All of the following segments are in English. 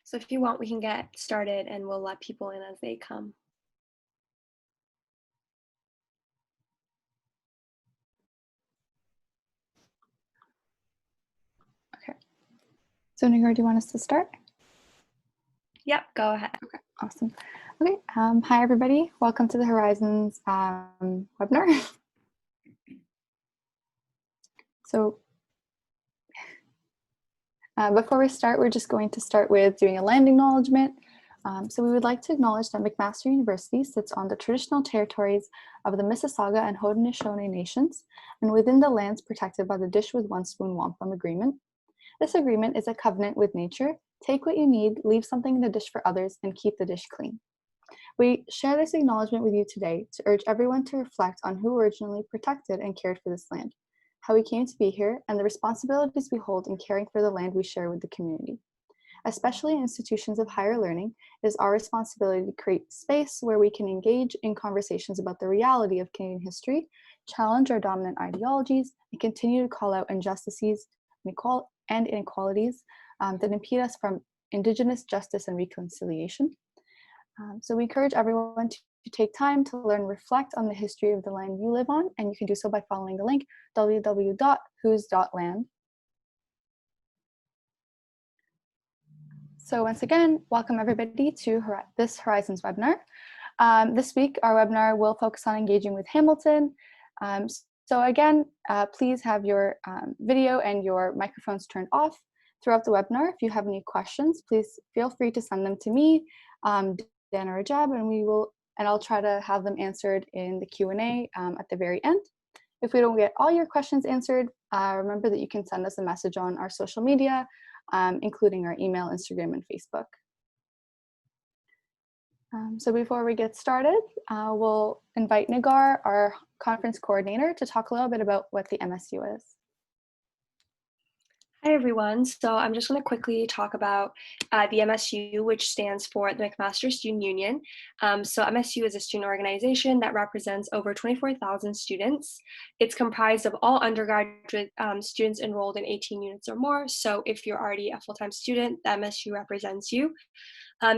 So if you want, we can get started and we'll let people in as they come. Okay. So Nagar, do you want us to start? Yep, go ahead. Okay, awesome. Okay, hi everybody. Welcome to the Horizons webinar. So before we start, we're just going to start with doing a land acknowledgement. So we would like to acknowledge that McMaster University sits on the traditional territories of the Mississauga and Haudenosaunee nations and within the lands protected by the Dish with One Spoon Wampum Agreement. This agreement is a covenant with nature. Take what you need, leave something in the dish for others, and keep the dish clean. We share this acknowledgement with you today to urge everyone to reflect on who originally protected and cared for this land, how we came to be here, and the responsibilities we hold in caring for the land we share with the community. Especially in institutions of higher learning, it is our responsibility to create space where we can engage in conversations about the reality of Canadian history, challenge our dominant ideologies, and continue to call out injustices and inequalities that impede us from Indigenous justice and reconciliation. So we encourage everyone to take time to learn and reflect on the history of the land you live on, and you can do so by following the link www.whos.land. So once again, welcome everybody to this Horizons webinar. This week, our webinar will focus on engaging with Hamilton. So again, please have your video and your microphones turned off throughout the webinar. If you have any questions, please feel free to send them to me, Dan or Rajab, and I'll try to have them answered in the Q&A at the very end. If we don't get all your questions answered, remember that you can send us a message on our social media, including our email, Instagram, and Facebook. So before we get started, we'll invite Nagar, our conference coordinator, to talk a little bit about what the MSU is. Hi everyone, so I'm just going to quickly talk about the MSU, which stands for the Mcmaster Student Union. So MSU is a student organization that represents over 24,000 students. It's comprised of all undergraduate students enrolled in 18 units or more. So if you're already a full-time student, the MSU represents you.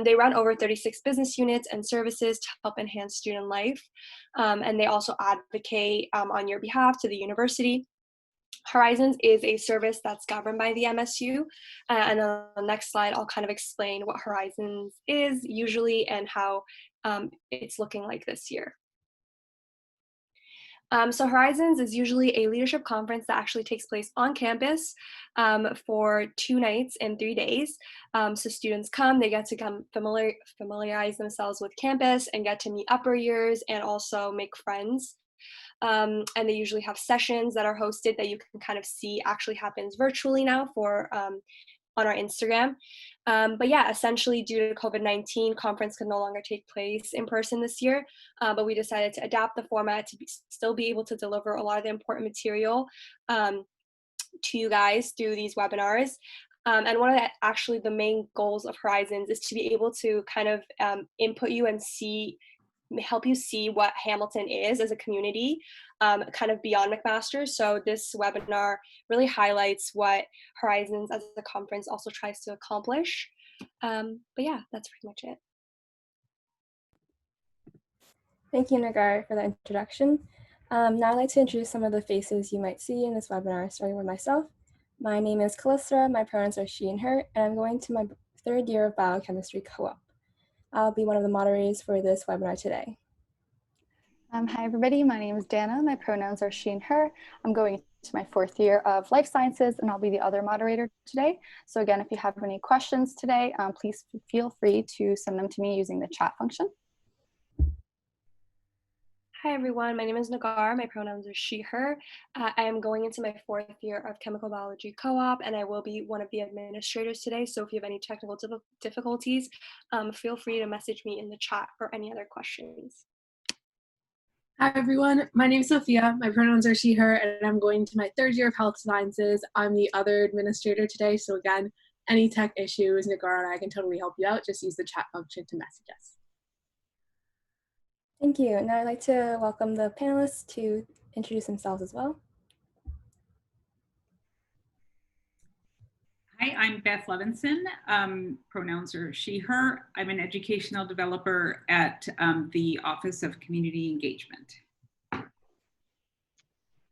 They run over 36 business units and services to help enhance student life. And they also advocate on your behalf to the university. Horizons is a service that's governed by the MSU, and on the next slide I'll kind of explain what Horizons is usually and how it's looking like this year. So Horizons is usually a leadership conference that actually takes place on campus for 2 nights and 3 days. So students come, they get to come familiarize themselves with campus and get to meet upper years and also make friends. And they usually have sessions that are hosted that you can kind of see actually happens virtually now on our Instagram. But yeah, essentially due to COVID-19, conference could no longer take place in person this year, but we decided to adapt the format to still be able to deliver a lot of the important material to you guys through these webinars. And one of the main goals of Horizons is to be able to kind of input you and help you see what Hamilton is as a community, kind of beyond Mcmaster. So this webinar really highlights what Horizons as a conference also tries to accomplish. But yeah, that's pretty much it. Thank you, Nagar, for the introduction. Now I'd like to introduce some of the faces you might see in this webinar, starting with myself. My name is Callistra, my pronouns are she and her, and I'm going to my 3rd year of biochemistry co-op. I'll be one of the moderators for this webinar today. Hi everybody, my name is Dana, my pronouns are she and her. I'm going to my 4th year of life sciences and I'll be the other moderator today. So again, if you have any questions today, please feel free to send them to me using the chat function. Hi everyone, my name is Nagar, my pronouns are she, her. I am going into my 4th year of chemical biology co-op and I will be one of the administrators today. So if you have any technical difficulties, feel free to message me in the chat for any other questions. Hi everyone, my name is Sophia, my pronouns are she, her, and I'm going to my 3rd year of health sciences. I'm the other administrator today, so again, any tech issues, Nagar and I can totally help you out. Just use the chat function to message us. Thank you. Now I'd like to welcome the panelists to introduce themselves as well. Beth Levinson. Pronouns are she, her. I'm an educational developer at the Office of Community Engagement.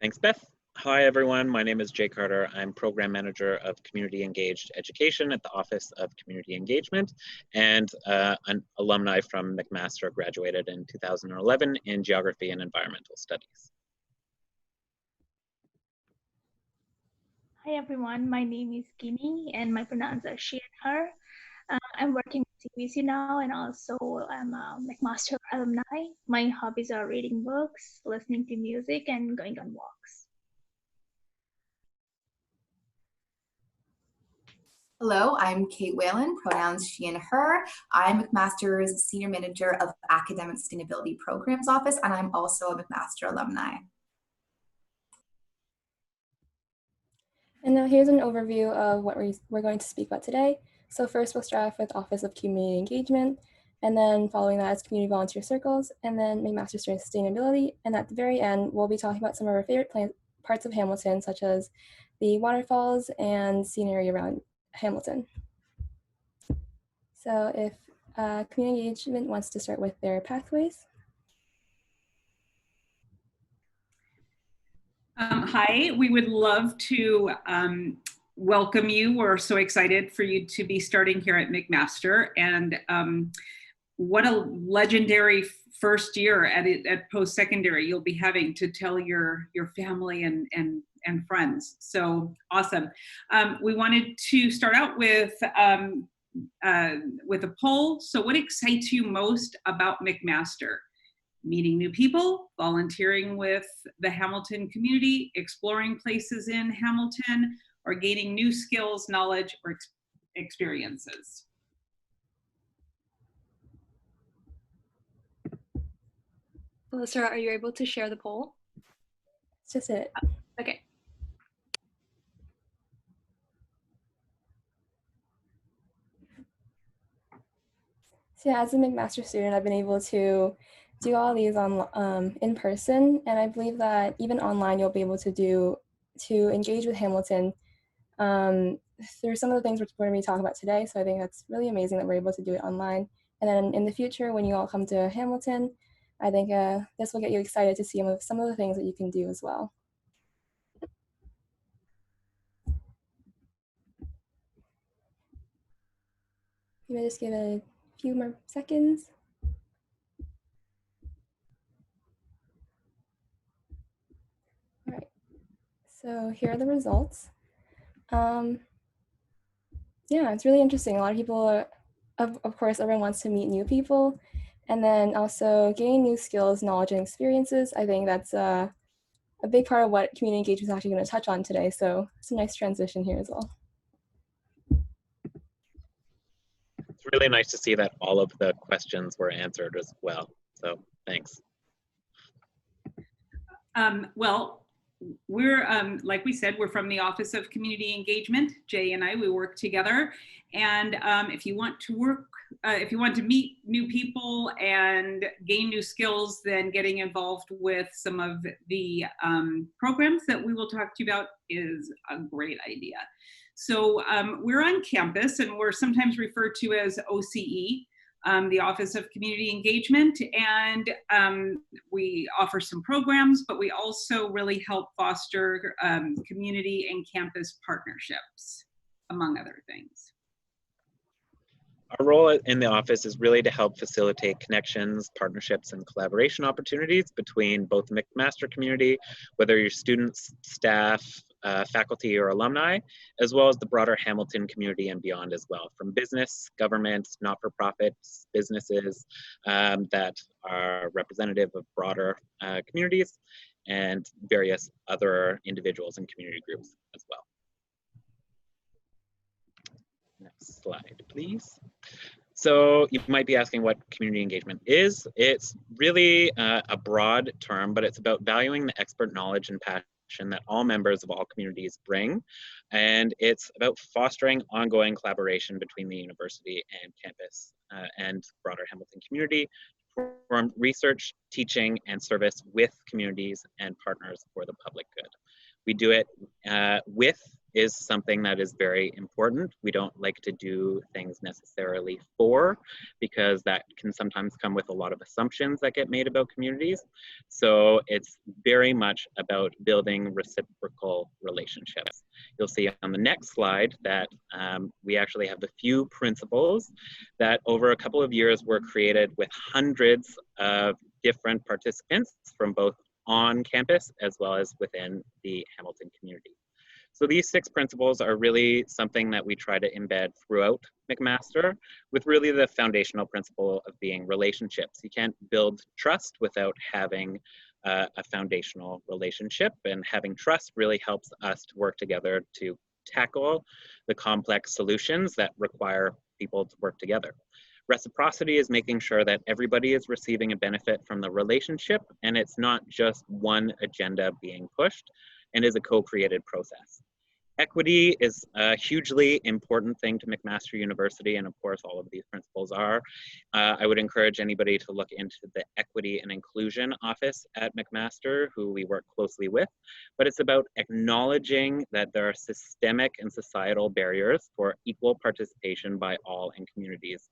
Thanks, Beth. Hi, everyone. My name is Jay Carter. I'm Program Manager of Community Engaged Education at the Office of Community Engagement and an alumni from Mcmaster, graduated in 2011 in Geography and Environmental Studies. Hi everyone, my name is Kimi and my pronouns are she and her. I'm working with Cbc now and also I'm a Mcmaster alumni. My hobbies are reading books, listening to music, and going on walks. Hello, I'm Kate Whalen, pronouns she and her. I'm Mcmaster's Senior Manager of Academic Sustainability Programs Office, and I'm also a Mcmaster alumni. And now here's an overview of what we're going to speak about today. So first we'll start off with Office of Community Engagement, and then following that is Community Volunteer Circles, and then Mcmaster Sustainability. And at the very end, we'll be talking about some of our favorite parts of Hamilton, such as the waterfalls and scenery around Hamilton. So if Community Engagement wants to start with their pathways. Hi, we would love to welcome you. We're so excited for you to be starting here at Mcmaster, and what a legendary first year at post-secondary you'll be having to tell your family and friends. So awesome. We wanted to start out with a poll. So what excites you most about Mcmaster? Meeting new people, volunteering with the Hamilton community, exploring places in Hamilton, or gaining new skills, knowledge, or experiences. Alyssa, are you able to share the poll? It's just it. Okay. So yeah, as a Mcmaster student, I've been able to do all these on in person, and I believe that even online you'll be able to engage with Hamilton through some of the things we're going to be talking about today. So I think that's really amazing that we're able to do it online. And then in the future, when you all come to Hamilton, I think this will get you excited to see some of the things that you can do as well. You may just give it a few more seconds. All right, so here are the results. Yeah, it's really interesting. A lot of people, of course, everyone wants to meet new people, and then also gain new skills, knowledge, and experiences. I think that's a big part of what community engagement is actually going to touch on today. So it's a nice transition here as well. It's really nice to see that all of the questions were answered as well. So thanks. Well, we're, like we said, we're from the Office of Community Engagement. Jay and I, we work together. And if you want to meet new people and gain new skills, then getting involved with some of the programs that we will talk to you about is a great idea. So we're on campus, and we're sometimes referred to as OCE, the Office of Community Engagement, and we offer some programs, but we also really help foster community and campus partnerships, among other things. Our role in the office is really to help facilitate connections, partnerships, and collaboration opportunities between both the Mcmaster community, whether you're students, staff, faculty, or alumni, as well as the broader Hamilton community and beyond as well, from business, government, not-for-profits, businesses that are representative of broader communities, and various other individuals and community groups as well. Next slide, please. So you might be asking what community engagement is. It's really a broad term, but it's about valuing the expert knowledge and passion that all members of all communities bring. And it's about fostering ongoing collaboration between the university and campus and broader Hamilton community for research, teaching, and service with communities and partners for the public good. We do it with is something that is very important. We don't like to do things necessarily for, because that can sometimes come with a lot of assumptions that get made about communities. So it's very much about building reciprocal relationships. You'll see on the next slide that we actually have a few principles that over a couple of years were created with hundreds of different participants from both on campus as well as within the Hamilton community. So these 6 principles are really something that we try to embed throughout McMaster, with really the foundational principle of being relationships. You can't build trust without having a foundational relationship, and having trust really helps us to work together to tackle the complex solutions that require people to work together. Reciprocity is making sure that everybody is receiving a benefit from the relationship, and it's not just one agenda being pushed, and is a co-created process. Equity is a hugely important thing to McMaster University, and of course all of these principles are. I would encourage anybody to look into the Equity and Inclusion Office at McMaster, who we work closely with, but it's about acknowledging that there are systemic and societal barriers for equal participation by all in communities.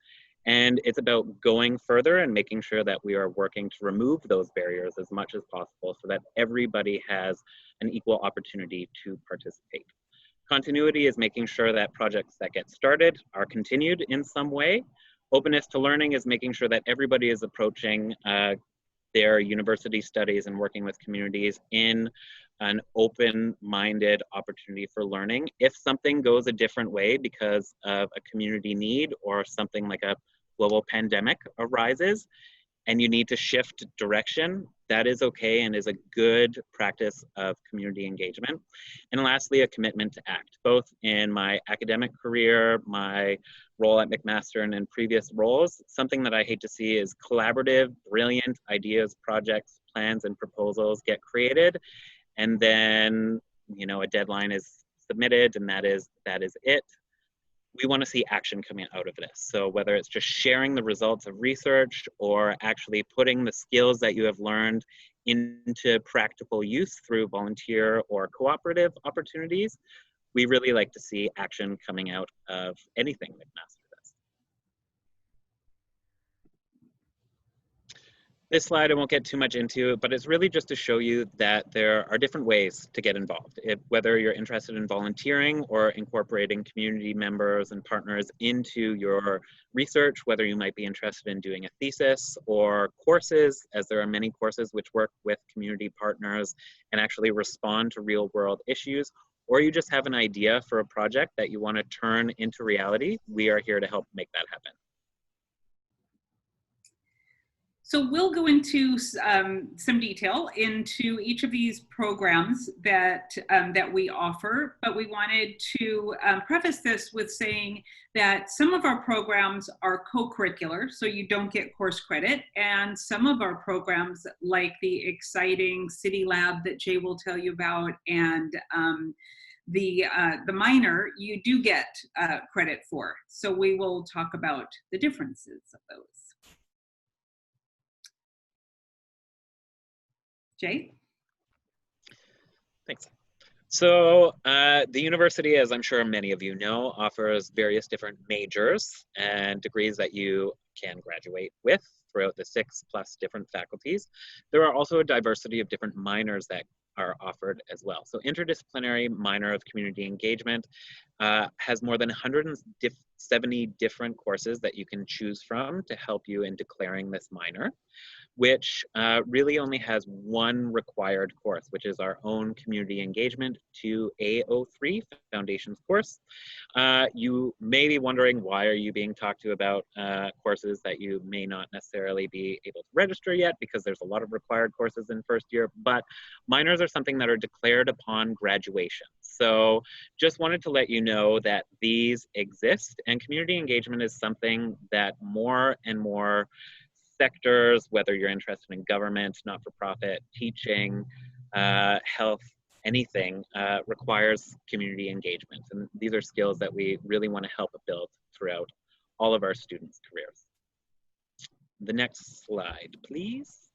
And it's about going further and making sure that we are working to remove those barriers as much as possible so that everybody has an equal opportunity to participate. Continuity is making sure that projects that get started are continued in some way. Openness to learning is making sure that everybody is approaching their university studies and working with communities in an open-minded opportunity for learning. If something goes a different way because of a community need or something like a global pandemic arises and you need to shift direction, that is okay and is a good practice of community engagement. And lastly, a commitment to act. Both in my academic career, my role at McMaster, and in previous roles, something that I hate to see is collaborative, brilliant ideas, projects, plans, and proposals get created, and then, you know, a deadline is submitted and that is it. We want to see action coming out of this. So whether it's just sharing the results of research or actually putting the skills that you have learned into practical use through volunteer or cooperative opportunities, we really like to see action coming out of anything McMaster does. This slide I won't get too much into, but it's really just to show you that there are different ways to get involved. Whether you're interested in volunteering or incorporating community members and partners into your research, whether you might be interested in doing a thesis or courses, as there are many courses which work with community partners and actually respond to real world issues, or you just have an idea for a project that you want to turn into reality, we are here to help make that happen. So we'll go into some detail into each of these programs that, that we offer, but we wanted to preface this with saying that some of our programs are co-curricular, so you don't get course credit, and some of our programs, like the exciting City Lab that Jay will tell you about, and the minor, you do get credit for. So we will talk about the differences of those. Jay? Thanks. So the university, as I'm sure many of you know, offers various different majors and degrees that you can graduate with throughout the 6+ different faculties. There are also a diversity of different minors that are offered as well. So interdisciplinary minor of community engagement has more than 170 different courses that you can choose from to help you in declaring this minor, which really only has one required course, which is our own community engagement 2A03 foundations course. You may be wondering, why are you being talked to about courses that you may not necessarily be able to register yet, because there's a lot of required courses in first year, but minors are something that are declared upon graduation. So just wanted to let you know that these exist, and community engagement is something that more and more sectors, whether you're interested in government, not-for-profit, teaching, health, anything, requires community engagement. And these are skills that we really want to help build throughout all of our students' careers. The next slide, please.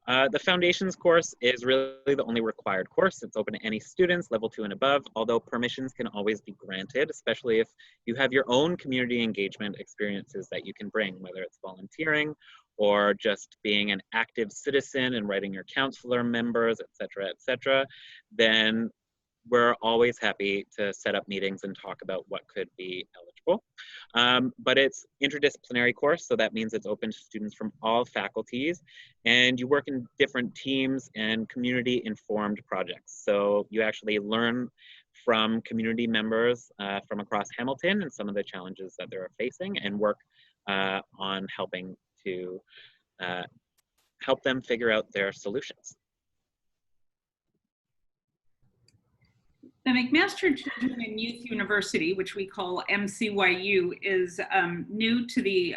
The Foundations course is really the only required course. It's open to any students, level 2 and above, although permissions can always be granted, especially if you have your own community engagement experiences that you can bring, whether it's volunteering or just being an active citizen and writing your counselor members, et cetera, then we're always happy to set up meetings and talk about what could be eligible. But it's interdisciplinary course, so that means it's open to students from all faculties, and you work in different teams and community-informed projects. So you actually learn from community members from across Hamilton and some of the challenges that they're facing, and work on helping to help them figure out their solutions. The McMaster Children and Youth University, which we call MCYU, is new to the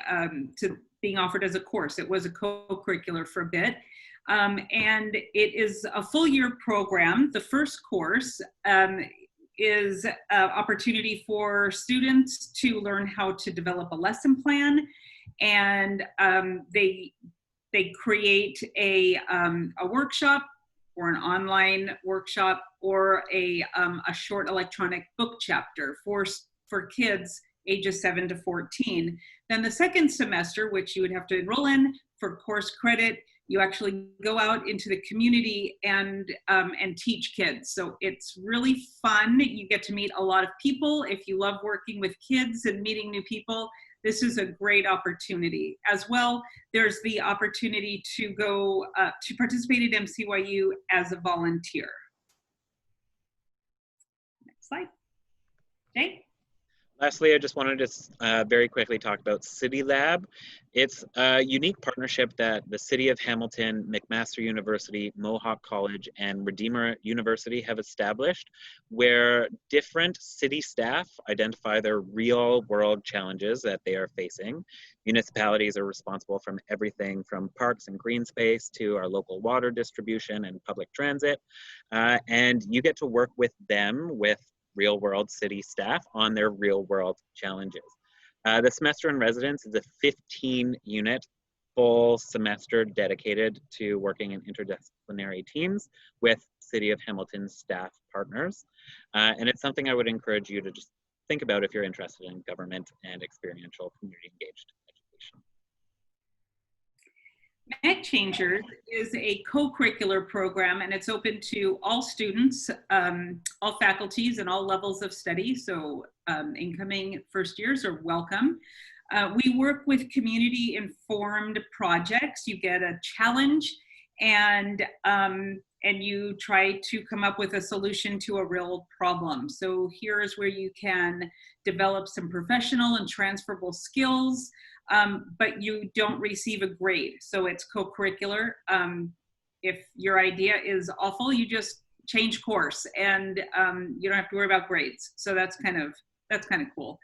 to being offered as a course. It was a co-curricular for a bit, and it is a full-year program. The first course is an opportunity for students to learn how to develop a lesson plan, and they create a workshop or an online workshop or a short electronic book chapter for kids ages 7 to 14. Then the second semester, which you would have to enroll in for course credit, you actually go out into the community and teach kids. So it's really fun. You get to meet a lot of people. If you love working with kids and meeting new people, this is a great opportunity. As well, there's the opportunity to go to participate at MCYU as a volunteer. Next slide. Jay? Lastly, I just wanted to very quickly talk about City Lab. It's a unique partnership that the City of Hamilton, McMaster University, Mohawk College, and Redeemer University have established, where different city staff identify their real-world challenges that they are facing. Municipalities are responsible from everything from parks and green space to our local water distribution and public transit, and you get to work with them, with real-world city staff, on their real-world challenges. The semester in residence is a 15-unit full semester dedicated to working in interdisciplinary teams with City of Hamilton staff partners. And it's something I would encourage you to just think about if you're interested in government and experiential community engaged education. Mag Changers is a co-curricular program, and it's open to all students, all faculties, and all levels of study. So incoming first years are welcome. We work with community-informed projects. You get a challenge, and you try to come up with a solution to a real problem. So here's where you can develop some professional and transferable skills, but you don't receive a grade. So it's co-curricular. If your idea is awful, you just change course, and you don't have to worry about grades. So that's kind of cool.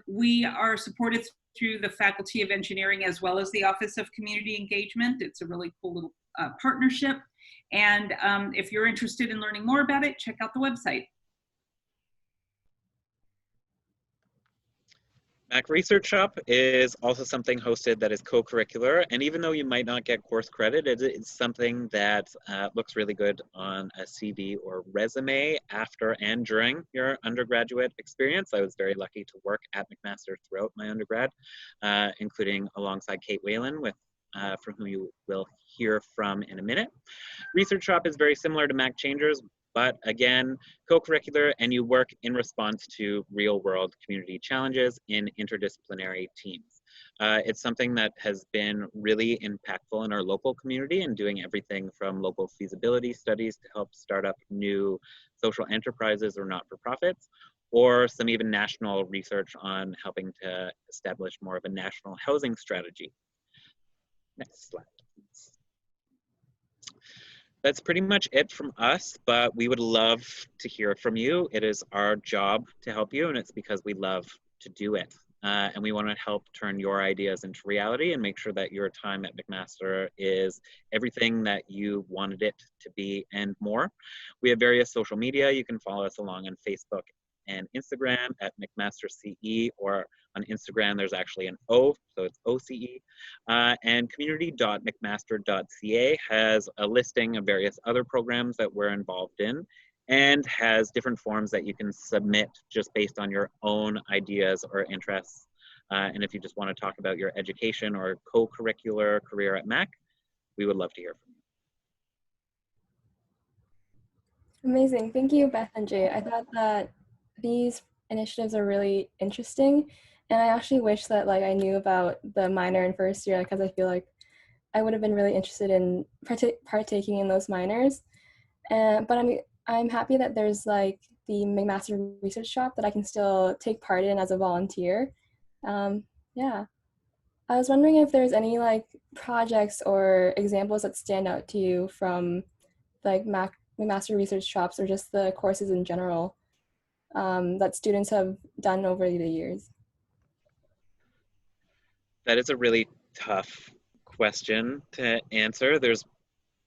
We are supported through the Faculty of Engineering as well as the Office of Community Engagement. It's a really cool little partnership. And if you're interested in learning more about it, check out the website. Mac Research Shop is also something hosted that is co-curricular, and even though you might not get course credit, it's something that looks really good on a CV or resume after and during your undergraduate experience. I was very lucky to work at McMaster throughout my undergrad, including alongside Kate Whalen, from whom you will hear from in a minute. Research Shop is very similar to Mac Changers, but again, co-curricular, and you work in response to real-world community challenges in interdisciplinary teams. It's something that has been really impactful in our local community, and doing everything from local feasibility studies to help start up new social enterprises or not-for-profits, or some even national research on helping to establish more of a national housing strategy. Next slide. That's pretty much it from us, but we would love to hear from you. It is our job to help you, and it's because we love to do it. And we want to help turn your ideas into reality and make sure that your time at McMaster is everything that you wanted it to be and more. We have various social media. You can follow us along on Facebook and Instagram at McMasterCE, or on Instagram there's actually an O, so it's OCE. And community.mcmaster.ca has a listing of various other programs that we're involved in, and has different forms that you can submit just based on your own ideas or interests. And if you just want to talk about your education or co-curricular career at Mac, we would love to hear from you. Amazing. Thank you, Beth and Jay. I thought that these initiatives are really interesting. And I actually wish that like I knew about the minor in first year, because I feel like I would have been really interested in partaking in those minors. But I'm happy that there's like the McMaster research shop that I can still take part in as a volunteer. Yeah. I was wondering if there's any like projects or examples that stand out to you from like McMaster research shops, or just the courses in general, that students have done over the years. That is a really tough question to answer. There's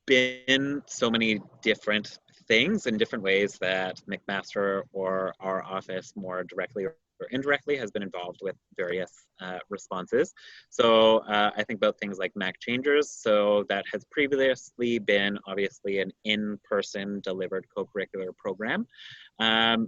been so many different things and different ways that McMaster or our office more directly or indirectly has been involved with various responses. So I think about things like Mac Changers. So that has previously been obviously an in-person delivered co-curricular program.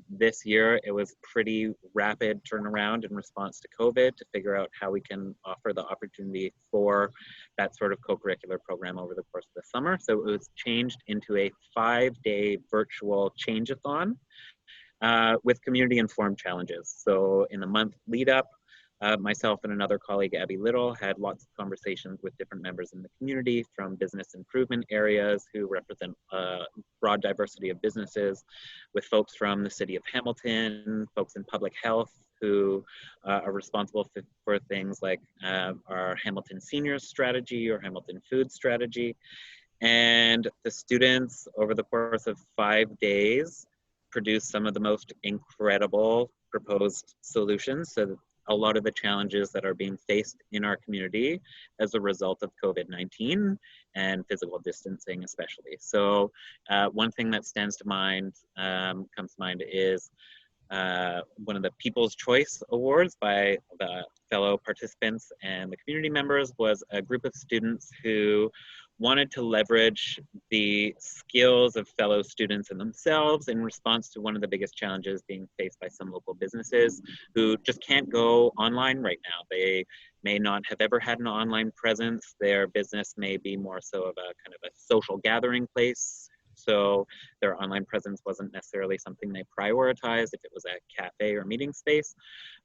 This year, it was pretty rapid turnaround in response to COVID to figure out how we can offer the opportunity for that sort of co-curricular program over the course of the summer. So it was changed into a 5-day virtual change-a-thon with community-informed challenges. So in the month lead up, myself and another colleague, Abby Little, had lots of conversations with different members in the community from business improvement areas who represent a broad diversity of businesses, with folks from the city of Hamilton, folks in public health who are responsible for things like our Hamilton Seniors Strategy or Hamilton Food Strategy. And the students, over the course of 5 days, produced some of the most incredible proposed solutions so that a lot of the challenges that are being faced in our community as a result of COVID-19 and physical distancing especially. So one thing that stands to mind, comes to mind, is one of the People's Choice Awards by the fellow participants and the community members was a group of students who wanted to leverage the skills of fellow students and themselves in response to one of the biggest challenges being faced by some local businesses who just can't go online right now. They may not have ever had an online presence. Their business may be more so of a kind of a social gathering place. So their online presence wasn't necessarily something they prioritized if it was a cafe or meeting space.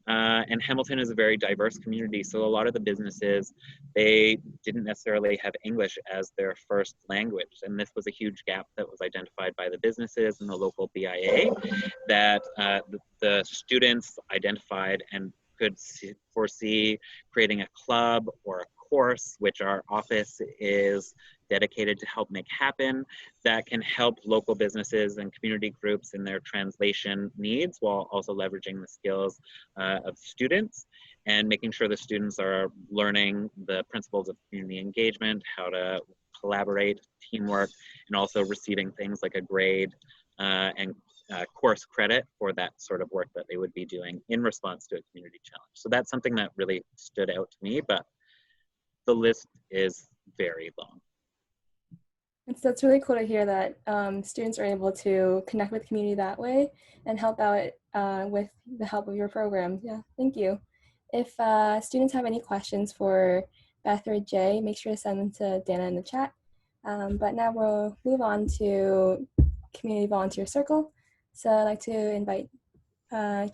And Hamilton is a very diverse community. So a lot of the businesses, they didn't necessarily have English as their first language. And this was a huge gap that was identified by the businesses and the local BIA that the students identified and could foresee creating a club or a course, which our office is dedicated to help make happen, that can help local businesses and community groups in their translation needs while also leveraging the skills of students and making sure the students are learning the principles of community engagement, how to collaborate, teamwork, and also receiving things like a grade and course credit for that sort of work that they would be doing in response to a community challenge. So that's something that really stood out to me, but the list is very long. That's really cool to hear that students are able to connect with the community that way and help out with the help of your program. Yeah, thank you. If students have any questions for Beth or Jay, make sure to send them to Dana in the chat. But now we'll move on to Community Volunteer Circle. So I'd like to invite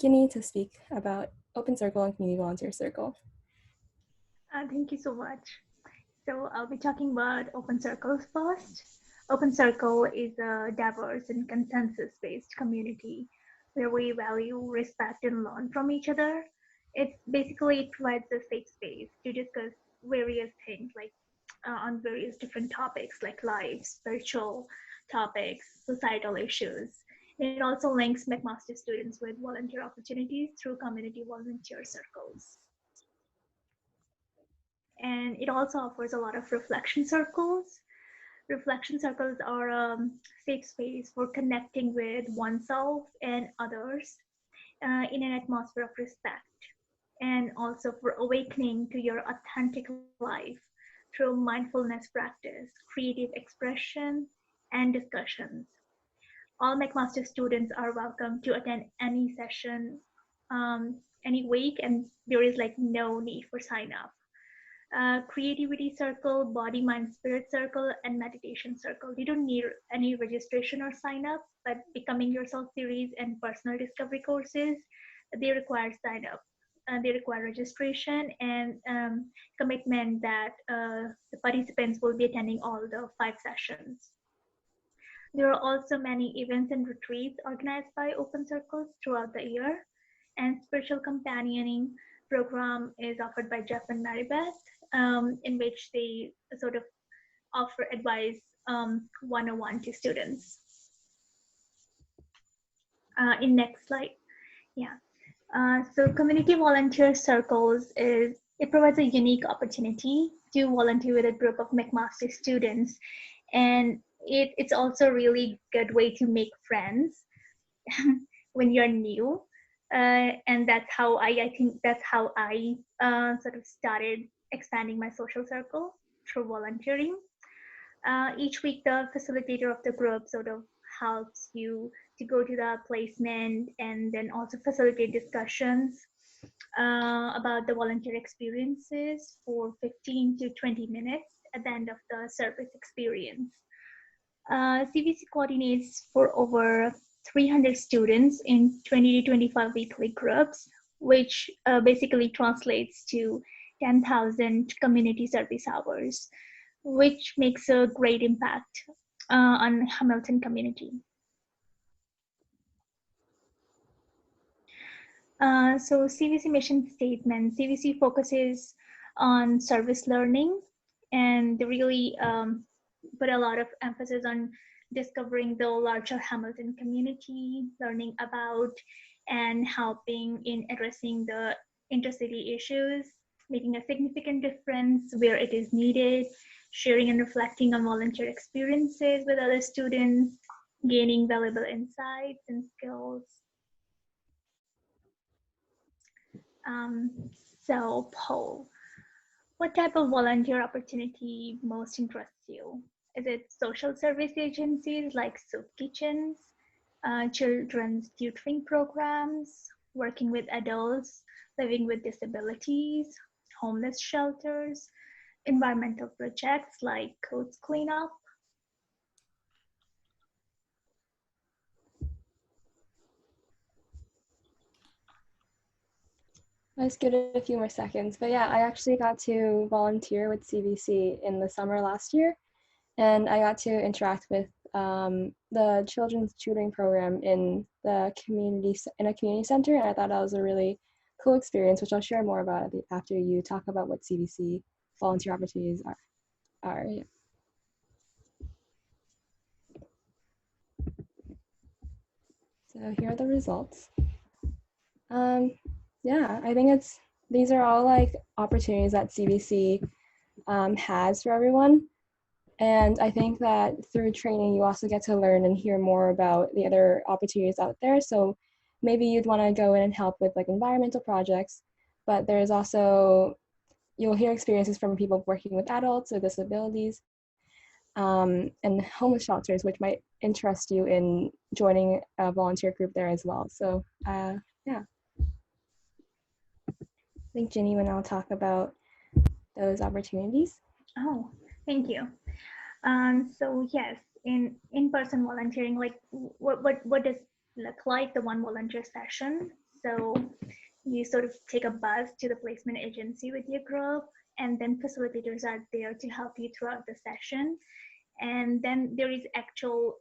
Ginny to speak about Open Circle and Community Volunteer Circle. Thank you so much. So I'll be talking about Open Circles first. Open Circle is a diverse and consensus-based community where we value, respect, and learn from each other. It provides a safe space to discuss various things like on various different topics like life, spiritual topics, societal issues. It also links Mcmaster students with volunteer opportunities through community volunteer circles. And it also offers a lot of reflection circles. Reflection circles are a safe space for connecting with oneself and others. in an atmosphere of respect, and also for awakening to your authentic life through mindfulness practice, creative expression, and discussions. All McMaster students are welcome to attend any session, any week, and there is like no need for sign up. Creativity circle, body, mind, spirit circle, and meditation circle. You don't need any registration or sign up, but Becoming Yourself series and personal discovery courses, they require sign up. They require registration and commitment that the participants will be attending all the 5 sessions. There are also many events and retreats organized by Open Circles throughout the year, and spiritual companioning program is offered by Jeff and Mary Beth, in which they sort of offer advice one-on-one to students. In next slide, yeah. So community volunteer circles it provides a unique opportunity to volunteer with a group of McMaster students, and it's also a really good way to make friends when you're new. And that's how I think that's how I sort of started expanding my social circle through volunteering. Each week, the facilitator of the group sort of helps you to go to the placement and then also facilitate discussions about the volunteer experiences for 15 to 20 minutes at the end of the service experience. Cvc coordinates for over 300 students in 20 to 25 weekly groups, which basically translates to 10,000 community service hours, which makes a great impact on Hamilton community. So CVC mission statement, CVC focuses on service learning, and they really put a lot of emphasis on discovering the larger Hamilton community, learning about and helping in addressing the intercity issues, making a significant difference where it is needed, sharing and reflecting on volunteer experiences with other students, gaining valuable insights and skills. So Paul, what type of volunteer opportunity most interests you? Is it social service agencies like soup kitchens, children's tutoring programs, working with adults living with disabilities, homeless shelters, environmental projects like codes cleanup? Let's give it a few more seconds. But yeah, I actually got to volunteer with CVC in the summer last year, and I got to interact with the children's tutoring program in a community center, and I thought that was a really cool experience, which I'll share more about after you talk about what CVC volunteer opportunities are. Yeah. So here are the results. Yeah, I think these are all like opportunities that CVC has for everyone. And I think that through training, you also get to learn and hear more about the other opportunities out there. So maybe you'd want to go in and help with like environmental projects, but there's also, you'll hear experiences from people working with adults with disabilities and homeless shelters, which might interest you in joining a volunteer group there as well. So yeah. I think Ginny will now talk about those opportunities. Oh, thank you. So yes, in-person volunteering, like what does look like the one volunteer session? So you sort of take a bus to the placement agency with your group, and then facilitators are there to help you throughout the session. And then there is actual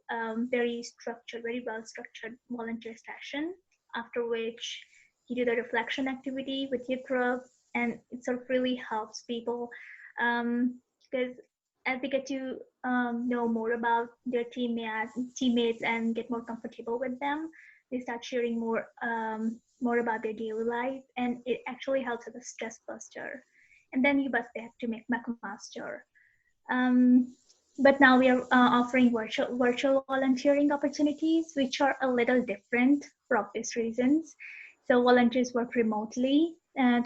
very well structured volunteer session, after which you do the reflection activity with your group, and it sort of really helps people because as they get to know more about their teammates and get more comfortable with them, they start sharing more about their daily life, and it actually helps as a stress buster. And then you bus back to Mcmaster. But now we are offering virtual volunteering opportunities, which are a little different for obvious reasons. So volunteers work remotely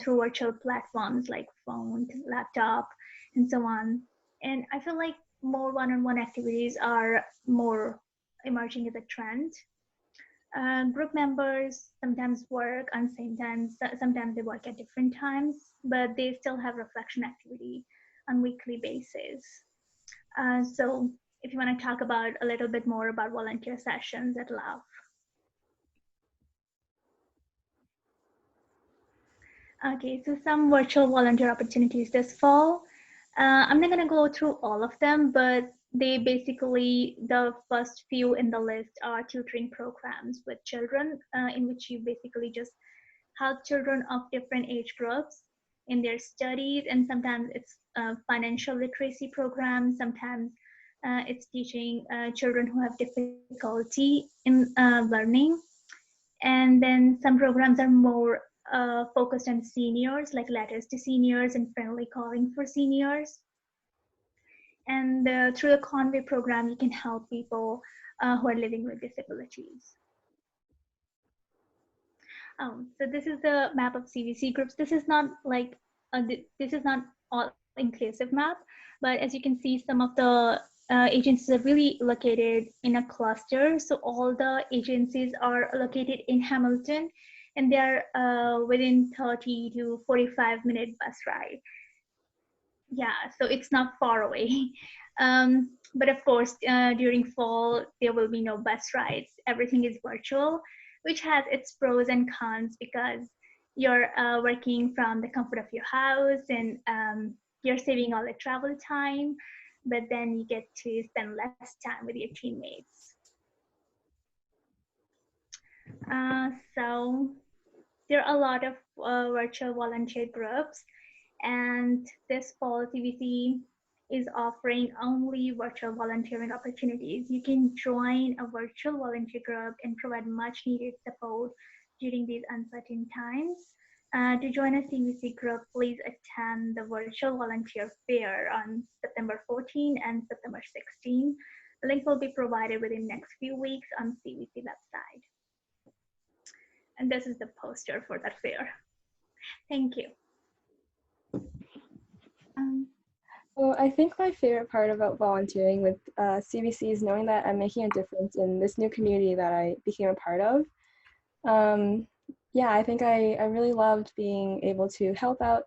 through virtual platforms like phone, laptop, and so on. And I feel like more one-on-one activities are more emerging as a trend. Group members sometimes work on same times, sometimes they work at different times, but they still have reflection activity on weekly basis. So if you want to talk about a little bit more about volunteer sessions at LAV. Okay, so some virtual volunteer opportunities this fall. I'm not gonna go through all of them, but they basically, the first few in the list are tutoring programs with children, in which you basically just help children of different age groups in their studies, and sometimes it's financial literacy programs, sometimes it's teaching children who have difficulty in learning. And then some programs are more focused on seniors, like letters to seniors and friendly calling for seniors. And through the Conway program, you can help people who are living with disabilities. So this is the map of CVC groups. This is not like this is not all inclusive map, but as you can see, some of the agencies are really located in a cluster. So all the agencies are located in Hamilton, and they're within 30 to 45-minute bus ride. Yeah, so it's not far away. But of course, during fall, there will be no bus rides. Everything is virtual, which has its pros and cons because you're working from the comfort of your house, and you're saving all the travel time, but then you get to spend less time with your teammates. So there are a lot of virtual volunteer groups, and this fall CVC is offering only virtual volunteering opportunities. You can join a virtual volunteer group and provide much needed support during these uncertain times. To join a CVC group, please attend the virtual volunteer fair on September 14 and September 16. The link will be provided within the next few weeks on CVC website. And this is the poster for that fair. Thank you. Well, I think my favorite part about volunteering with CVC is knowing that I'm making a difference in this new community that I became a part of. Yeah, I think I really loved being able to help out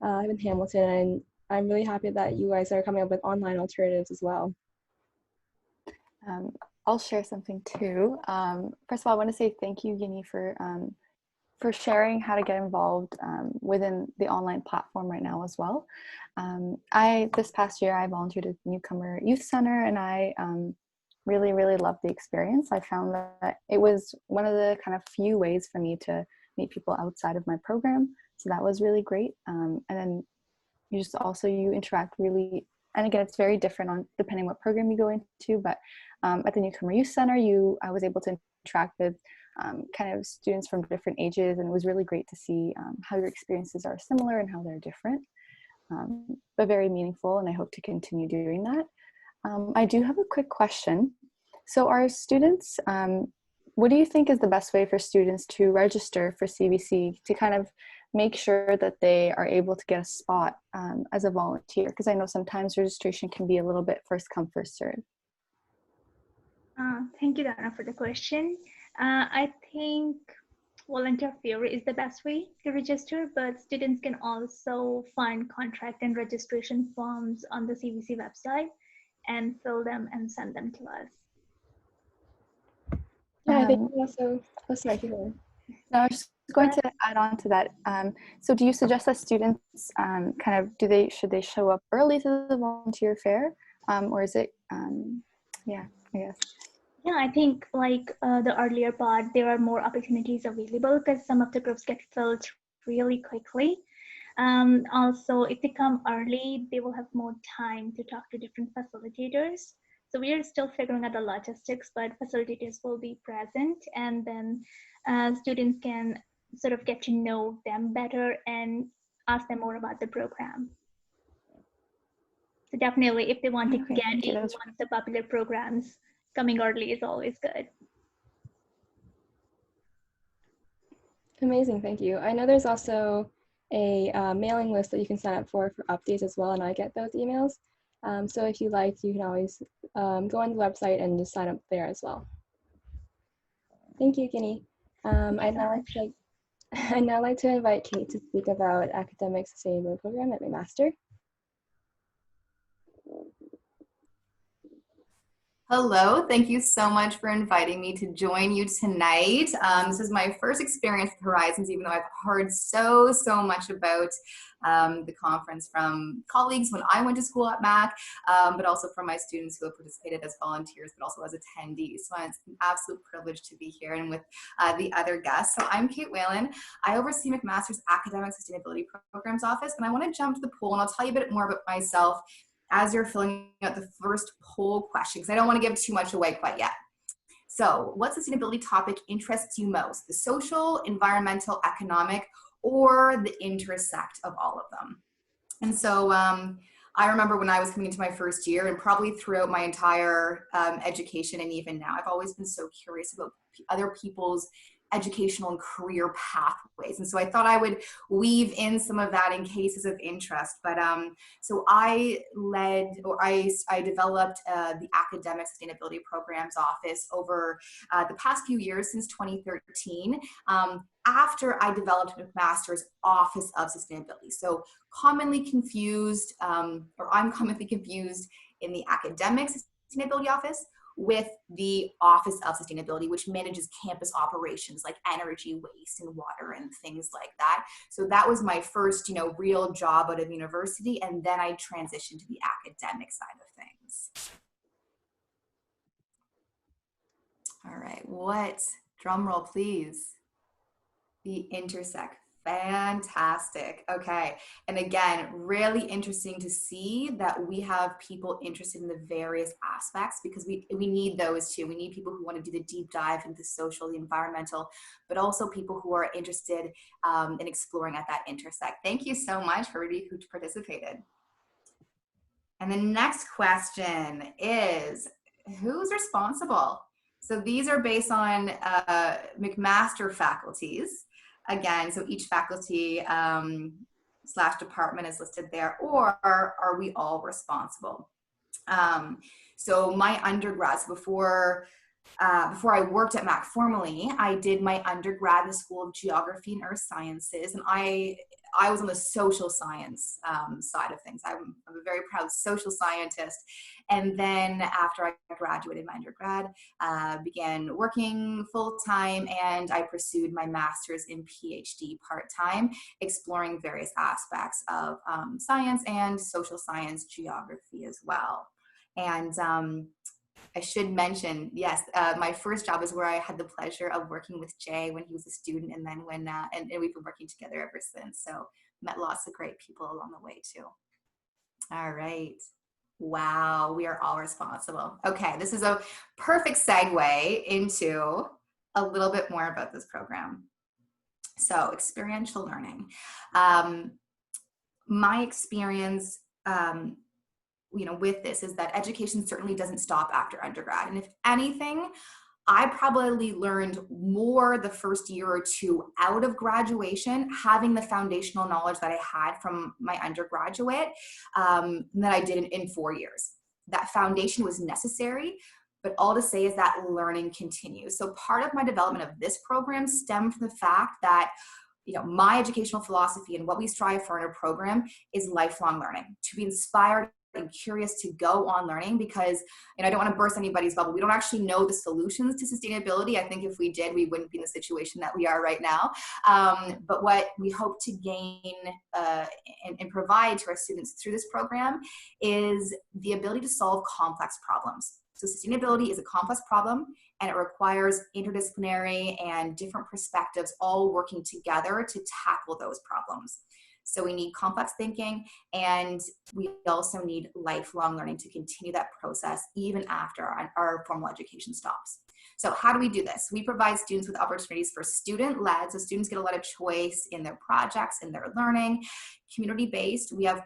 in Hamilton, and I'm really happy that you guys are coming up with online alternatives as well. I'll share something too. First of all, I want to say thank you, Yini, for sharing how to get involved within the online platform right now as well. This past year, I volunteered at Newcomer Youth Center, and I really, really loved the experience. I found that it was one of the kind of few ways for me to meet people outside of my program. So that was really great. And then you interact really, and again, it's very different on depending what program you go into, but at the Newcomer Youth Center, I was able to interact with kind of students from different ages, and it was really great to see how your experiences are similar and how they're different, but very meaningful, and I hope to continue doing that. I do have a quick question. So our students, what do you think is the best way for students to register for CVC to kind of make sure that they are able to get a spot as a volunteer? Because I know sometimes registration can be a little bit first come, first serve. Thank you, Donna, for the question. I think volunteer fair is the best way to register, but students can also find contract and registration forms on the CVC website and fill them and send them to us. Yeah, I think that's my favorite. I was just going to add on to that. So do you suggest that students should they show up early to the volunteer fair, or is it, yeah, I guess. Yeah, I think like the earlier part, there are more opportunities available because some of the groups get filled really quickly. Also, if they come early, they will have more time to talk to different facilitators. So we are still figuring out the logistics, but facilitators will be present, and then students can sort of get to know them better and ask them more about the program. So definitely, if they want to get into one of the popular programs, coming early is always good. Amazing, thank you. I know there's also a mailing list that you can sign up for updates as well, and I get those emails. So if you like, you can always go on the website and just sign up there as well. Thank you, Ginny. I'd now like to invite Kate to speak about Academic Sustainability Program at Mcmaster. Hello, thank you so much for inviting me to join you tonight. This is my first experience with Horizons, even though I've heard so much about the conference from colleagues when I went to school at Mac, but also from my students who have participated as volunteers, but also as attendees. So it's an absolute privilege to be here and with the other guests. So I'm Kate Whalen. I oversee McMaster's Academic Sustainability Programs Office, and I want to jump to the poll, and I'll tell you a bit more about myself as you're filling out the first poll question, because I don't want to give too much away quite yet. So what sustainability topic interests you most? The social, environmental, economic, or the intersect of all of them? And so I remember when I was coming into my first year, and probably throughout my entire education and even now, I've always been so curious about other people's educational and career pathways. And so I thought I would weave in some of that in cases of interest. But so I developed the Academic Sustainability Programs Office over the past few years, since 2013, after I developed Mcmaster's Office of Sustainability. So commonly confused, or I'm commonly confused in the Academic Sustainability Office with the Office of Sustainability, which manages campus operations like energy, waste, and water, and things like that. So that was my first, real job out of university, and then I transitioned to the academic side of things. All right, what, drum roll please, the intersect. Fantastic. Okay. And again, really interesting to see that we have people interested in the various aspects, because we need those too. We need people who want to do the deep dive into the social, the environmental, but also people who are interested in exploring at that intersect. Thank you so much for everybody who participated. And the next question is, who's responsible? So these are based on Mcmaster faculties. Again, so each faculty / department is listed there, or are we all responsible? So my undergrad, so before I worked at Mac formally, I did my undergrad in the School of Geography and Earth Sciences, and I was on the social science side of things. I'm a very proud social scientist. And then after I graduated my undergrad, began working full-time, and I pursued my master's in PhD part-time, exploring various aspects of science and social science, geography as well. And I should mention, yes, my first job is where I had the pleasure of working with Jay when he was a student, and then when, and we've been working together ever since. So met lots of great people along the way too. All right. Wow, we are all responsible. Okay, this is a perfect segue into a little bit more about this program. So experiential learning. My experience with this is that education certainly doesn't stop after undergrad. And if anything, I probably learned more the first year or two out of graduation, having the foundational knowledge that I had from my undergraduate than I did in 4 years. That foundation was necessary, but all to say is that learning continues. So part of my development of this program stemmed from the fact that my educational philosophy and what we strive for in our program is lifelong learning, to be inspired and curious to go on learning, because I don't want to burst anybody's bubble. We don't actually know the solutions to sustainability. I think if we did, we wouldn't be in the situation that we are right now. But what we hope to gain and provide to our students through this program is the ability to solve complex problems. So sustainability is a complex problem, and it requires interdisciplinary and different perspectives all working together to tackle those problems. So we need complex thinking, and we also need lifelong learning to continue that process even after our formal education stops. So how do we do this? We provide students with opportunities for student-led, so students get a lot of choice in their projects, in their learning. Community-based, we have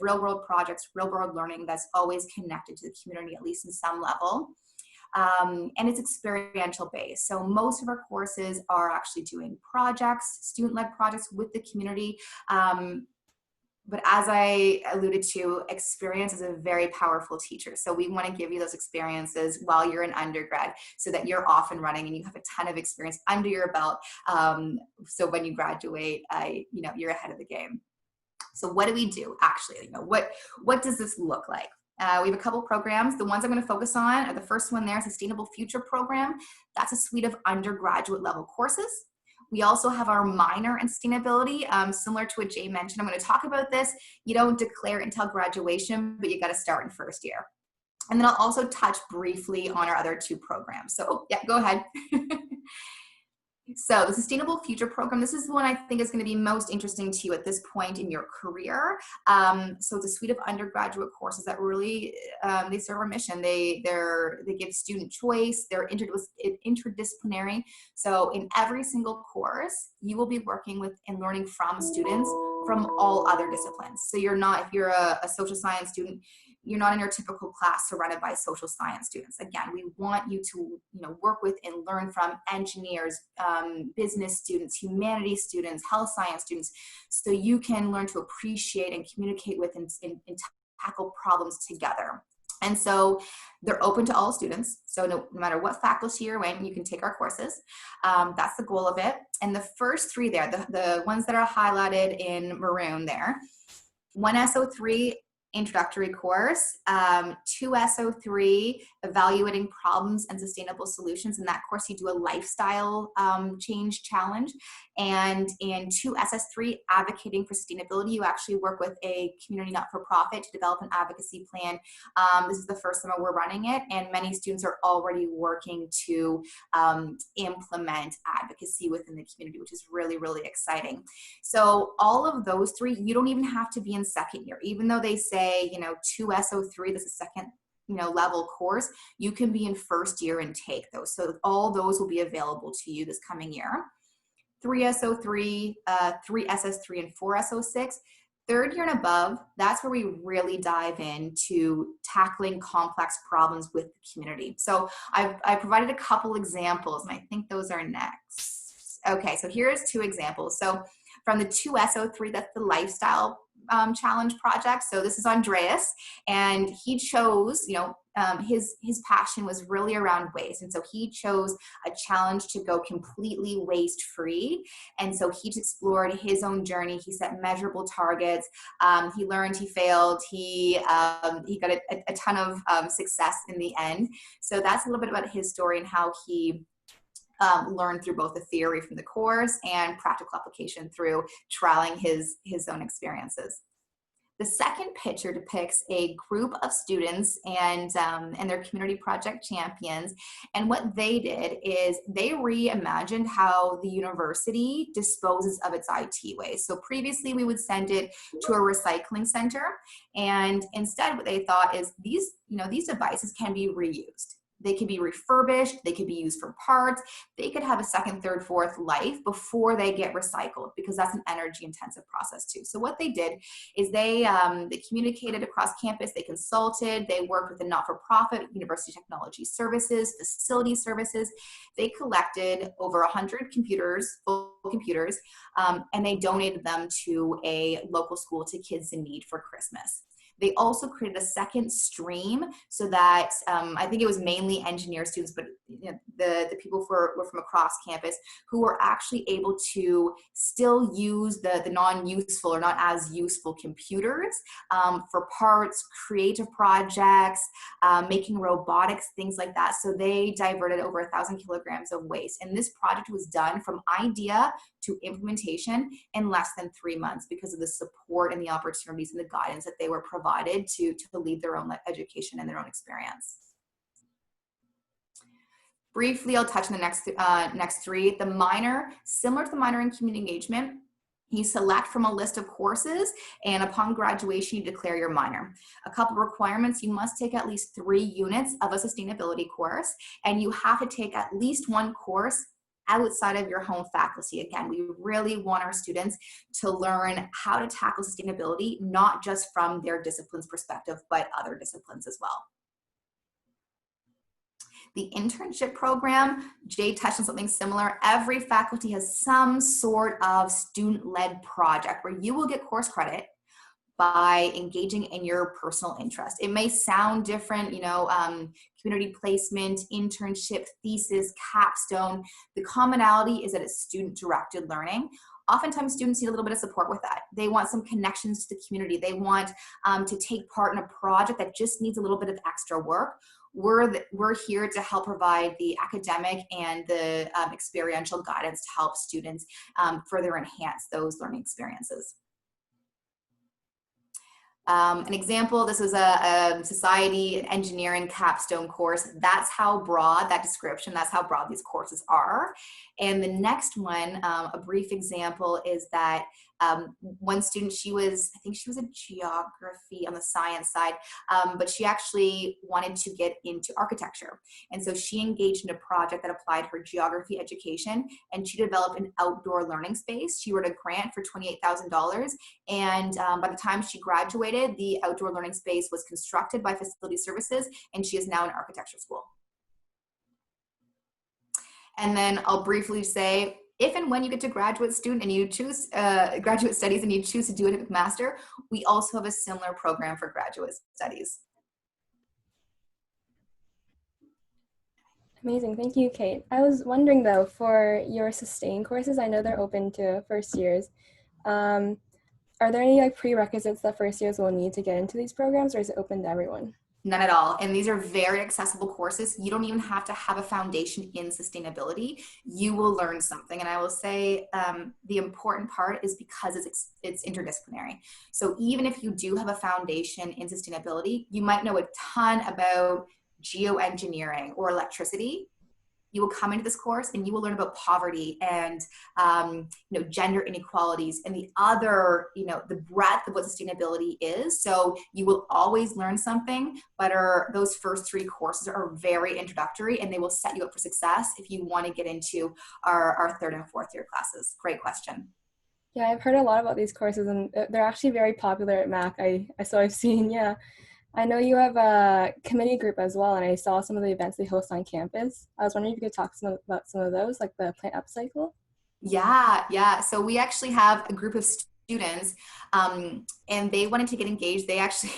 real-world projects, real-world learning that's always connected to the community, at least in some level. and it's experiential based. So most of our courses are actually doing projects, student-led projects with the community. But as I alluded to, experience is a very powerful teacher. So we want to give you those experiences while you're in undergrad so that you're off and running and you have a ton of experience under your belt. So when you graduate, you're ahead of the game. So what do we do actually? What does this look like? We have a couple programs. The ones I'm going to focus on are the first one there, Sustainable Future Program. That's a suite of undergraduate level courses. We also have our minor in sustainability, similar to what Jay mentioned. I'm going to talk about this. You don't declare until graduation, but you got to start in first year. And then I'll also touch briefly on our other two programs. So yeah, go ahead. So the Sustainable Future Program, this is the one I think is going to be most interesting to you at this point in your career. So it's a suite of undergraduate courses that really, they serve our mission. They give student choice, they're interdisciplinary. So in every single course, you will be working with and learning from students from all other disciplines. So you're not, if you're a social science student, you're not in your typical class surrounded by social science students. Again, we want you to work with and learn from engineers, business students, humanities students, health science students, so you can learn to appreciate and communicate with and tackle problems together. And so they're open to all students. So no matter what faculty you're in, you can take our courses. That's the goal of it. And the first three there, the ones that are highlighted in maroon there, 1 SO3 introductory course, 2 SO3 evaluating problems and sustainable solutions. In that course, you do a lifestyle change challenge. And in 2 SS3 advocating for sustainability, you actually work with a community not-for-profit to develop an advocacy plan. This is the first summer we're running it, and many students are already working to implement advocacy within the community, which is really, really exciting. So all of those three, you don't even have to be in second year, even though they say 2 SO3, this is second level course, you can be in first year and take those. So all those will be available to you this coming year. 3 SO3, 3 SS3, and 4 SO6. Third year and above, that's where we really dive into tackling complex problems with the community. So I provided a couple examples, and I think those are next. Okay, so here's 2 examples. So from the 2 SO3, that's the lifestyle challenge project. So this is Andreas, and he chose, his passion was really around waste. And so he chose a challenge to go completely waste free. And so he's explored his own journey. He set measurable targets. He learned, he failed, he got a ton of success in the end. So that's a little bit about his story and how he learned through both the theory from the course and practical application through trialing his own experiences. The second picture depicts a group of students and their community project champions. And what they did is they reimagined how the university disposes of its IT waste. So previously we would send it to a recycling center. And instead what they thought is these devices can be reused. They can be refurbished, they could be used for parts, they could have a second, third, fourth life before they get recycled, because that's an energy intensive process too. So what they did is they communicated across campus, they consulted, they worked with a not-for-profit, University Technology Services, Facility Services. They collected over 100 full computers, and they donated them to a local school to kids in need for Christmas. They also created a second stream so that I think it was mainly engineer students, but the people were from across campus who were actually able to still use the non-useful or not as useful computers for parts, creative projects, making robotics, things like that. So they diverted over 1,000 kilograms of waste. And this project was done from idea to implementation in less than 3 months because of the support and the opportunities and the guidance that they were provided to lead their own education and their own experience. Briefly, I'll touch on the next three. The minor, similar to the minor in community engagement, you select from a list of courses, and upon graduation, you declare your minor. A couple requirements: you must take at least 3 units of a sustainability course, and you have to take at least 1 course outside of your home faculty. Again, we really want our students to learn how to tackle sustainability, not just from their discipline's perspective, but other disciplines as well. The internship program, Jay touched on something similar. Every faculty has some sort of student-led project where you will get course credit by engaging in your personal interest. It may sound different, community placement, internship, thesis, capstone. The commonality is that it's student-directed learning. Oftentimes students need a little bit of support with that. They want some connections to the community. They want to take part in a project that just needs a little bit of extra work. We're here to help provide the academic and the experiential guidance to help students further enhance those learning experiences. An example, this is a society engineering capstone course. That's how broad, that description, that's how broad these courses are. And the next one, a brief example, is that one student, I think she was a geography on the science side, but she actually wanted to get into architecture. And so she engaged in a project that applied her geography education, and she developed an outdoor learning space. She wrote a grant for $28,000. And by the time she graduated, the outdoor learning space was constructed by Facility Services, and she is now in architecture school. And then I'll briefly say, if and when you get to graduate student and you choose graduate studies and you choose to do it at Mcmaster, we also have a similar program for graduate studies. Amazing, thank you, Kate. I was wondering though, for your SUSTAIN courses, I know they're open to first years. Are there any prerequisites that first years will need to get into these programs, or is it open to everyone? None at all. And these are very accessible courses. You don't even have to have a foundation in sustainability. You will learn something. And I will say the important part is because it's interdisciplinary. So even if you do have a foundation in sustainability, you might know a ton about geoengineering or electricity. You will come into this course and you will learn about poverty and gender inequalities and the other, the breadth of what sustainability is. So you will always learn something, but those first 3 courses are very introductory, and they will set you up for success if you want to get into our 3rd and 4th year classes. Great question. Yeah, I've heard a lot about these courses, and they're actually very popular at Mac. I've seen, yeah. I know you have a committee group as well, and I saw some of the events they host on campus. I was wondering if you could talk about some of those, like the plant upcycle. Yeah. So we actually have a group of students, and they wanted to get engaged. They actually,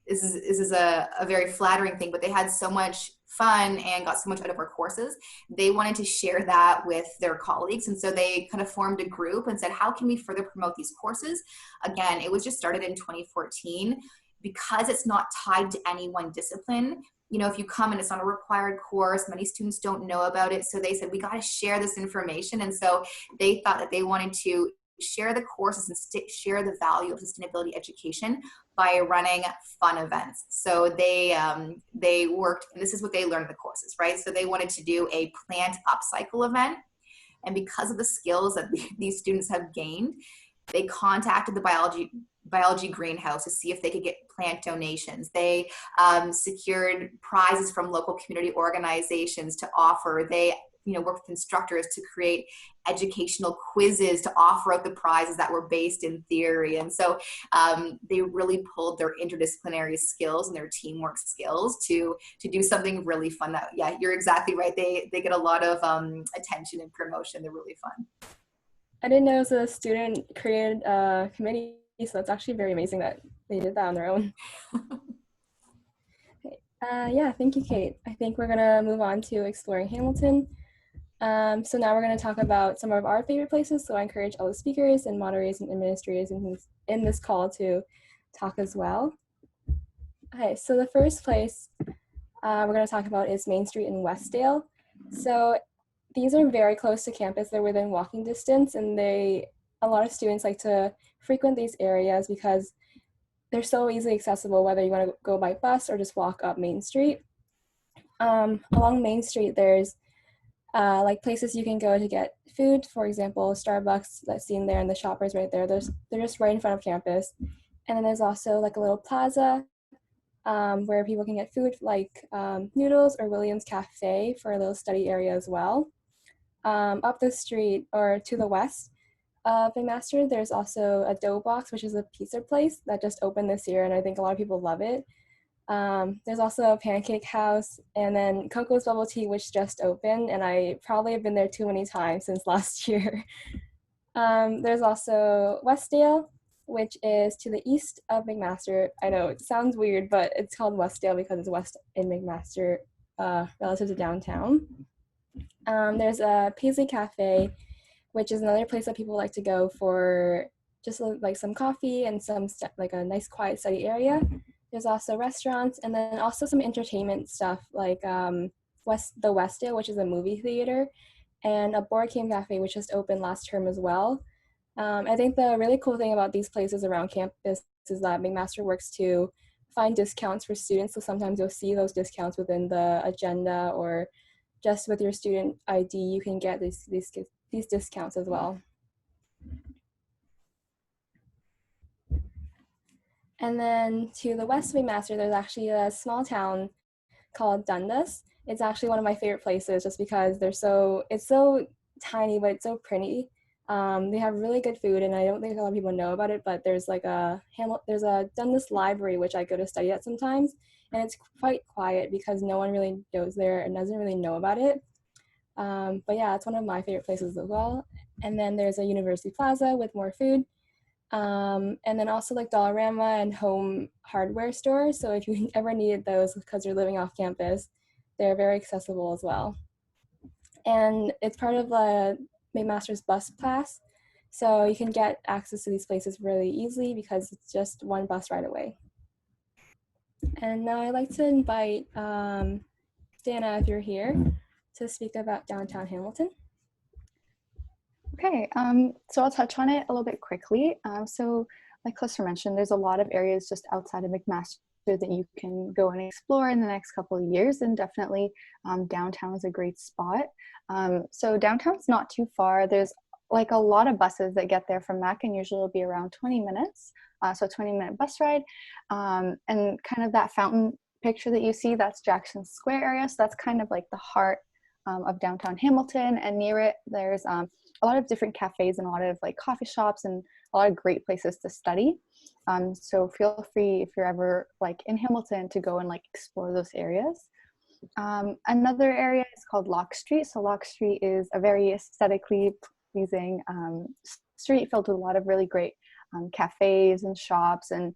this is a very flattering thing, but they had so much fun and got so much out of our courses. They wanted to share that with their colleagues. And so they kind of formed a group and said, how can we further promote these courses? Again, it was just started in 2014. Because it's not tied to any one discipline, if you come and it's not a required course, many students don't know about it. So they said, we got to share this information. And so they thought that they wanted to share the courses and share the value of sustainability education by running fun events. So they worked, and this is what they learned in the courses, right? So they wanted to do a plant upcycle event. And because of the skills that these students have gained, they contacted the biology greenhouse to see if they could get plant donations. They secured prizes from local community organizations to offer. They worked with instructors to create educational quizzes to offer out the prizes that were based in theory. And so they really pulled their interdisciplinary skills and their teamwork skills to do something really fun. That, yeah, you're exactly right. They get a lot of attention and promotion. They're really fun. I didn't know it was a student created committee, so it's actually very amazing that they did that on their own. Yeah, thank you, Kate. I think we're gonna move on to exploring Hamilton. So now we're gonna talk about some of our favorite places. So I encourage all the speakers and moderators and administrators in this call to talk as well. Okay, so the first place we're gonna talk about is Main Street in Westdale. So these are very close to campus. They're within walking distance, and a lot of students like to frequent these areas because they're so easily accessible, whether you want to go by bus or just walk up Main Street. Along Main Street, there's places you can go to get food. For example, Starbucks, that's seen there, and the Shoppers right there. They're just right in front of campus. And then there's also like a little plaza where people can get food like Noodles or Williams Cafe for a little study area as well. Up the street or to the west of Mcmaster, there's also a Dough Box, which is a pizza place that just opened this year, and I think a lot of people love it. There's also a pancake house, and then Coco's Bubble Tea, which just opened, and I probably have been there too many times since last year. There's also Westdale, which is to the east of McMaster. I know it sounds weird, but it's called Westdale because it's west in McMaster relative to downtown. There's a Paisley Cafe, which is another place that people like to go for just like some coffee and some like a nice quiet study area. There's also restaurants, and then also some entertainment stuff like the Westdale, which is a movie theater, and a board game cafe, which just opened last term as well. I think the really cool thing about these places around campus is that McMaster works to find discounts for students. So sometimes you'll see those discounts within the agenda, or just with your student ID, you can get these discounts as well. And then to the west of McMaster, there's actually a small town called Dundas. It's actually one of my favorite places just because it's so tiny, but it's so pretty. They have really good food, and I don't think a lot of people know about it, but there's like there's a Dundas library, which I go to study at sometimes, and it's quite quiet because no one really goes there and doesn't really know about it. But yeah, it's one of my favorite places as well. And then there's a University Plaza with more food. And then also like Dollarama and home hardware stores. So if you ever needed those because you're living off campus, they're very accessible as well. And it's part of the McMaster's bus pass. So you can get access to these places really easily because it's just one bus ride away. And now I'd like to invite Dana, if you're here, to speak about downtown Hamilton. Okay, so I'll touch on it a little bit quickly. So like Calista mentioned, there's a lot of areas just outside of McMaster that you can go and explore in the next couple of years, and definitely downtown is a great spot. So downtown's not too far. There's like a lot of buses that get there from Mac, and usually it'll be around 20 minutes. So a 20-minute bus ride. And kind of that fountain picture that you see, that's Jackson Square area. So that's kind of like the heart of downtown Hamilton, and near it there's a lot of different cafes and a lot of like coffee shops and a lot of great places to study. So feel free, if you're ever like in Hamilton, to go and like explore those areas. Another area is called Locke Street. So Locke Street is a very aesthetically pleasing street filled with a lot of really great cafes and shops, and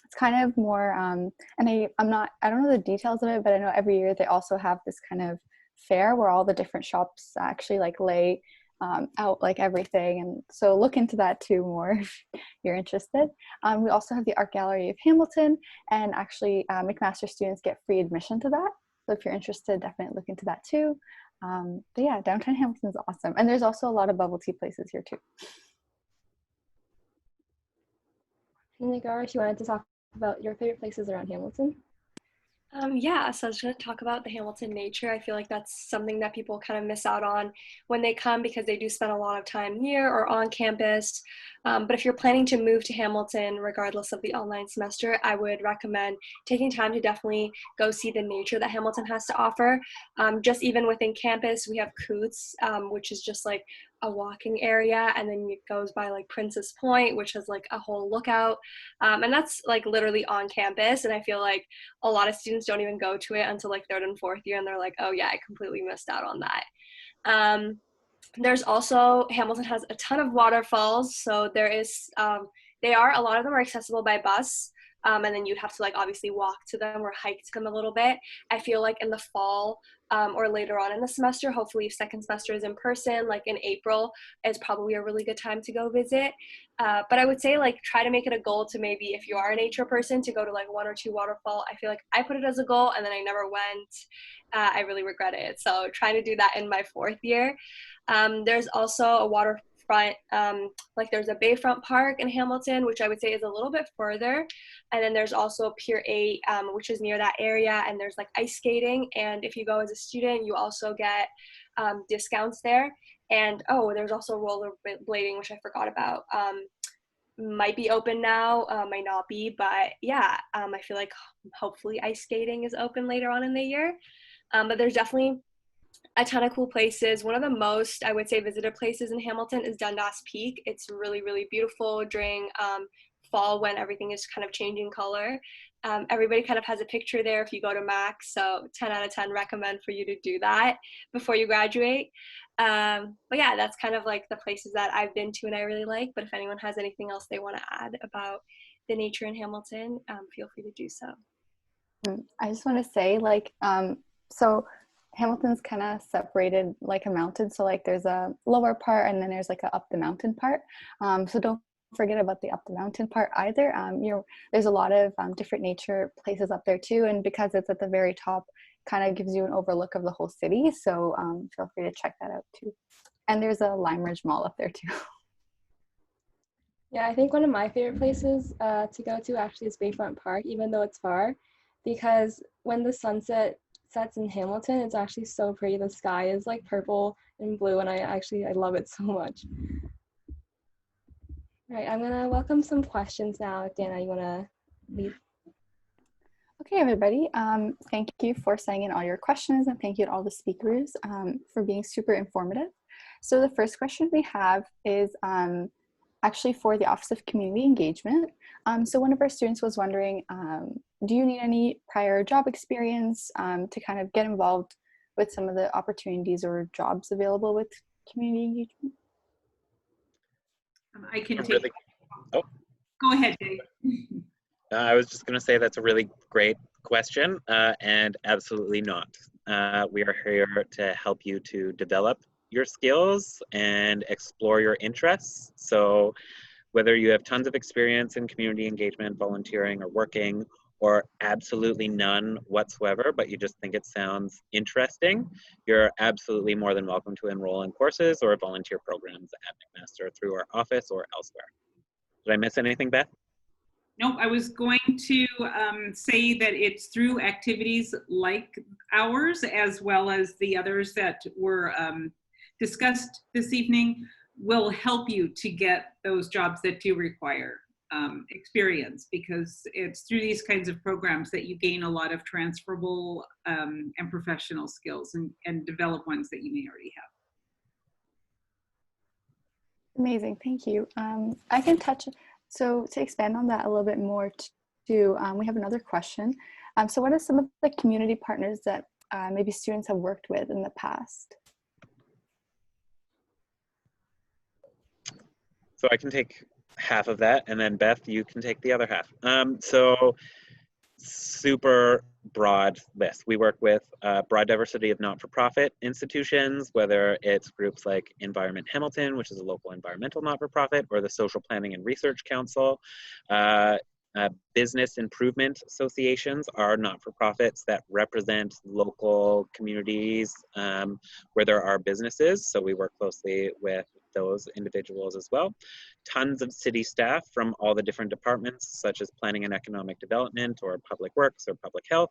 it's kind of more and I don't know the details of it, but I know every year they also have this kind of fair where all the different shops actually like lay out like everything, and so look into that too more if you're interested. We also have the Art Gallery of Hamilton, and actually McMaster students get free admission to that, so if you're interested, definitely look into that too. But yeah, downtown Hamilton is awesome, and there's also a lot of bubble tea places here too. Nagar, if you wanted to talk about your favorite places around Hamilton. Yeah, so I was going to talk about the Hamilton nature. I feel like that's something that people kind of miss out on when they come, because they do spend a lot of time near or on campus. But if you're planning to move to Hamilton, regardless of the online semester, I would recommend taking time to definitely go see the nature that Hamilton has to offer. Just even within campus, we have Coots, which is just like a walking area, and then it goes by like Princess Point, which has like a whole lookout, and that's like literally on campus, and I feel like a lot of students don't even go to it until like third and fourth year, and they're like, oh yeah, I completely missed out on that. There's also, Hamilton has a ton of waterfalls, so there is a lot of them are accessible by bus, and then you'd have to like obviously walk to them or hike to them a little bit. I feel like in the fall or later on in the semester, hopefully if second semester is in person, like in April, is probably a really good time to go visit. But I would say like try to make it a goal to, maybe if you are a nature person, to go to like 1 or 2 waterfall. I feel like I put it as a goal and then I never went. I really regret it. So trying to do that in my 4th year. There's also a waterfront, like there's a Bayfront Park in Hamilton, which I would say is a little bit further. And then there's also Pier 8, which is near that area, and there's like ice skating. And if you go as a student, you also get discounts there. And there's also rollerblading, which I forgot about. Might be open now, might not be, but yeah, I feel like hopefully ice skating is open later on in the year. But there's definitely a ton of cool places. One of the most, I would say, visited places in Hamilton is Dundas Peak. It's really, really beautiful during fall when everything is kind of changing color. Everybody kind of has a picture there if you go to Mac, so 10 out of 10 recommend for you to do that before you graduate. But yeah, that's kind of like the places that I've been to and I really like, but if anyone has anything else they want to add about the nature in Hamilton, feel free to do so. I just want to say, like, so Hamilton's kind of separated like a mountain. So like there's a lower part and then there's like a up the mountain part. So don't forget about the up the mountain part either. There's a lot of different nature places up there too. And because it's at the very top, kind of gives you an overlook of the whole city. So feel free to check that out too. And there's a Lime Ridge Mall up there too. Yeah, I think one of my favorite places to go to actually is Bayfront Park, even though it's far, because when the sunset sets in Hamilton, it's actually so pretty. The sky is like purple and blue, and I love it so much. All right, I'm gonna welcome some questions now. If Dana, you wanna lead? Okay, everybody. Thank you for sending in all your questions, and thank you to all the speakers for being super informative. So the first question we have is actually for the Office of Community Engagement. So one of our students was wondering, do you need any prior job experience to kind of get involved with some of the opportunities or jobs available with community engagement? I can take. Really, oh. Go ahead, Dave. I was just going to say that's a really great question, and absolutely not. We are here to help you to develop your skills and explore your interests. So whether you have tons of experience in community engagement, volunteering, or working, or absolutely none whatsoever, but you just think it sounds interesting, you're absolutely more than welcome to enroll in courses or volunteer programs at Mcmaster through our office or elsewhere. Did I miss anything, Beth? Nope, I was going to say that it's through activities like ours, as well as the others that were discussed this evening, will help you to get those jobs that do require experience, because it's through these kinds of programs that you gain a lot of transferable and professional skills and develop ones that you may already have. Amazing, thank you. I can touch, so to expand on that a little bit more too, we have another question. So what are some of the community partners that maybe students have worked with in the past? So I can take half of that, and then Beth, you can take the other half. So super broad list. We work with a broad diversity of not-for-profit institutions, whether it's groups like Environment Hamilton, which is a local environmental not-for-profit, or the Social Planning and Research Council. Business improvement associations are not-for-profits that represent local communities where there are businesses, so we work closely with those individuals as well. Tons of city staff from all the different departments, such as planning and economic development, or public works, or public health.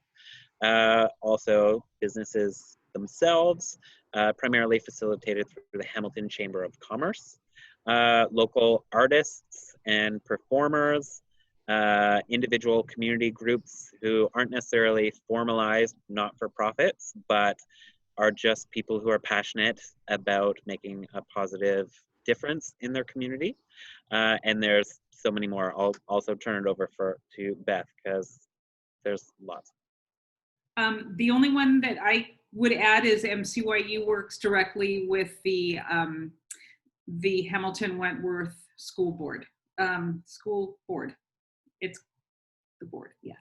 Also businesses themselves, primarily facilitated through the Hamilton Chamber of Commerce. Local artists and performers, individual community groups who aren't necessarily formalized not-for-profits, but are just people who are passionate about making a positive difference in their community. And there's so many more. I'll also turn it over to Beth, because there's lots. The only one that I would add is MCYU works directly with the Hamilton Wentworth School Board. It's the board, yeah.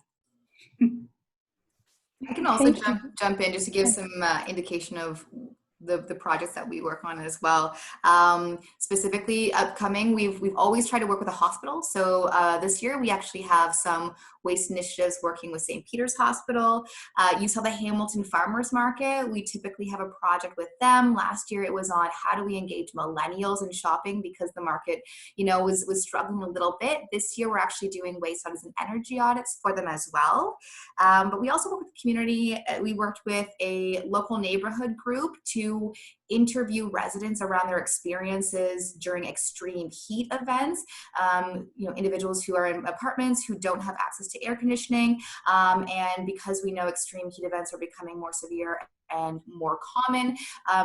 I can also jump in just to give some indication of the projects that we work on as well. Specifically upcoming, we've always tried to work with a hospital. So this year we actually have some waste initiatives working with St. Peter's Hospital. You saw the Hamilton Farmers Market. We typically have a project with them. Last year it was on how do we engage millennials in shopping, because the market, was struggling a little bit. This year we're actually doing waste audits and energy audits for them as well. But we also work with the community. We worked with a local neighborhood group to interview residents around their experiences during extreme heat events. Individuals who are in apartments who don't have access to air conditioning, and because we know extreme heat events are becoming more severe and more common,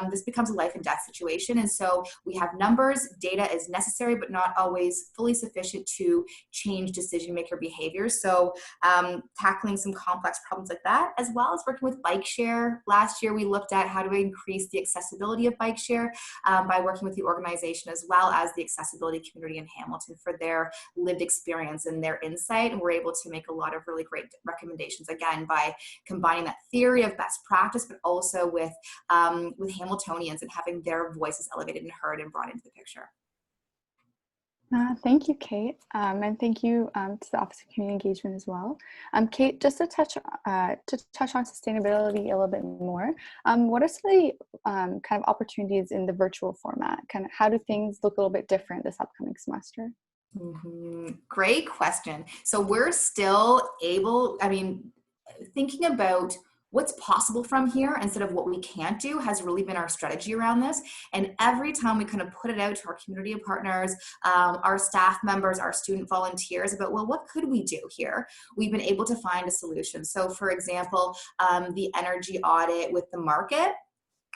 this becomes a life and death situation. And so we have numbers, data is necessary, but not always fully sufficient to change decision maker behavior. So tackling some complex problems like that, as well as working with bike share. Last year, we looked at how do we increase the accessibility of bike share by working with the organization as well as the accessibility community in Hamilton for their lived experience and their insight. And we're able to make a lot of really great recommendations, again, by combining that theory of best practice, but also with Hamiltonians and having their voices elevated and heard and brought into the picture. Thank you, Kate, and thank you to the Office of Community Engagement as well. Kate, just to touch on sustainability a little bit more, what are some of the kind of opportunities in the virtual format? Kind of how do things look a little bit different this upcoming semester? Great question. So we're still able, thinking about what's possible from here instead of what we can't do has really been our strategy around this. And every time we kind of put it out to our community partners, our staff members, our student volunteers about, well, what could we do here? We've been able to find a solution. So for example, the energy audit with the market,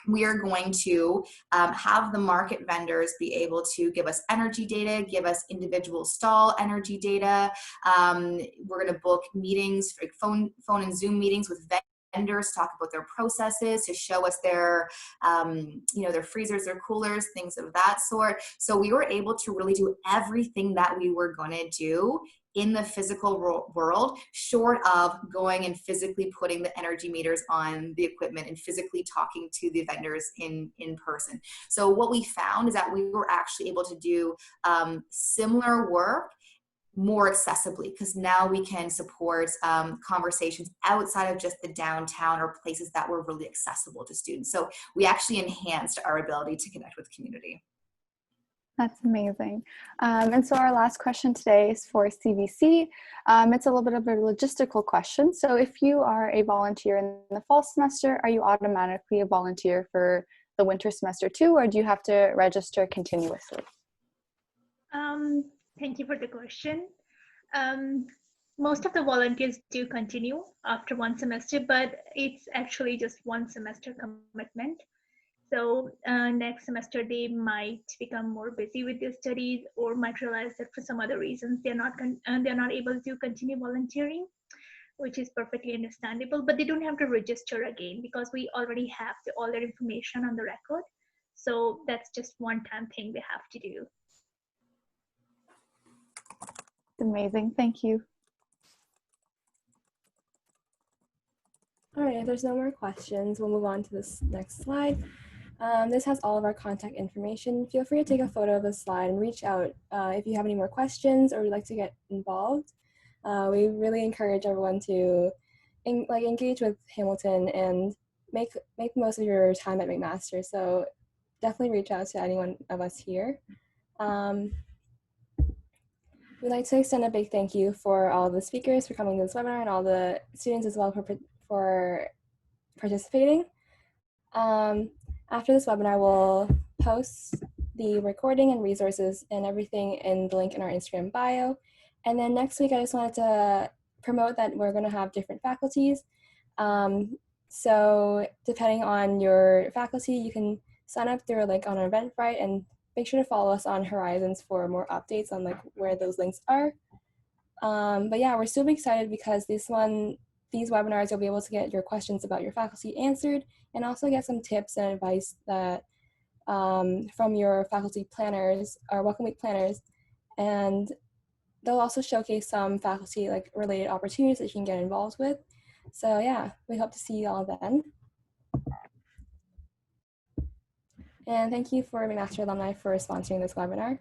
we are going to have the market vendors be able to give us energy data, give us individual stall energy data. We're going to book meetings, phone and Zoom meetings with vendors, talk about their processes, to show us their, their freezers, their coolers, things of that sort. So we were able to really do everything that we were going to do in the physical world, short of going and physically putting the energy meters on the equipment and physically talking to the vendors in person. So what we found is that we were actually able to do similar work more accessibly, because now we can support conversations outside of just the downtown or places that were really accessible to students. So we actually enhanced our ability to connect with community. That's amazing. And so our last question today is for CVC. It's a little bit of a logistical question. So if you are a volunteer in the fall semester, are you automatically a volunteer for the winter semester too, or do you have to register continuously? Thank you for the question. Most of the volunteers do continue after one semester, but it's actually just one semester commitment. So next semester, they might become more busy with their studies or might realize that for some other reasons, they're not able to continue volunteering, which is perfectly understandable, but they don't have to register again because we already have all their information on the record. So that's just one-time thing they have to do. Amazing, thank you. All right, if there's no more questions, we'll move on to this next slide. This has all of our contact information. Feel free to take a photo of the slide and reach out if you have any more questions or would like to get involved. We really encourage everyone to engage with Hamilton and make the most of your time at McMaster. So definitely reach out to anyone of us here. We'd like to extend a big thank you for all the speakers for coming to this webinar and all the students as well for participating. After this webinar, we'll post the recording and resources and everything in the link in our Instagram bio. And then next week, I just wanted to promote that we're going to have different faculties. So depending on your faculty, you can sign up through a link on our Eventbrite, and make sure to follow us on Horizons for more updates on where those links are. But yeah, we're super excited because these webinars, you'll be able to get your questions about your faculty answered and also get some tips and advice that from your faculty planners or Welcome Week planners. And they'll also showcase some faculty related opportunities that you can get involved with. So yeah, we hope to see you all then. And thank you for McMaster alumni for sponsoring this webinar.